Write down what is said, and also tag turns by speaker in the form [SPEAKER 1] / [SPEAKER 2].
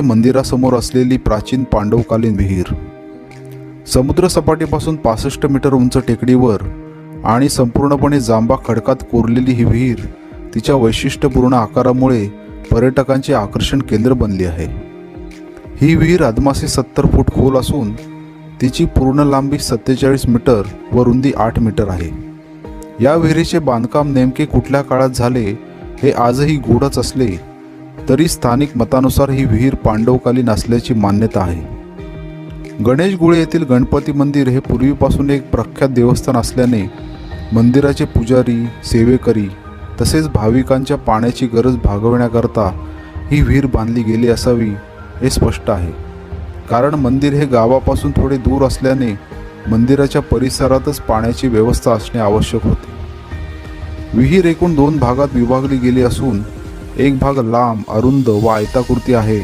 [SPEAKER 1] मंदिरासमोर असलेली प्राचीन पांडवकालीन विहीर समुद्र सपाटीपासून 65 मीटर उंच टेकडीवर आणि संपूर्णपणे जांभा खडकात कोरलेली ही विहीर तिच्या वैशिष्ट्यपूर्ण आकारामुळे पर्यटकांचे आकर्षण केंद्र बनली आहे। ही विहीर अदमासे 70 फूट खोल असून तिची पूर्ण लांबी 47 मीटर व रुंदी 8 मीटर आहे। या विहिरीचे बांधकाम नेमके कुठल्या काळात झाले हे आजही गूढच असले तरी स्थानिक मतानुसार ही विहीर पांडवकालीन असल्याची मान्यता आहे। गणेश गुळे येथील गणपती मंदिर हे पूर्वीपासून एक प्रख्यात देवस्थान असल्याने मंदिराचे पुजारी, सेवेकरी तसेच भाविकांच्या पाण्याची गरज भागवण्याकरता ही विहीर बांधली गेली असावी हे स्पष्ट आहे। कारण मंदिर हे गावापासून थोडे दूर असल्याने मंदिराच्या परिसरातच पाण्याची व्यवस्था असणे आवश्यक होते। विहीर एकूण 2 भागात विभागली गेली असून एक भाग लांब, अरुंद व आयताकृती आहे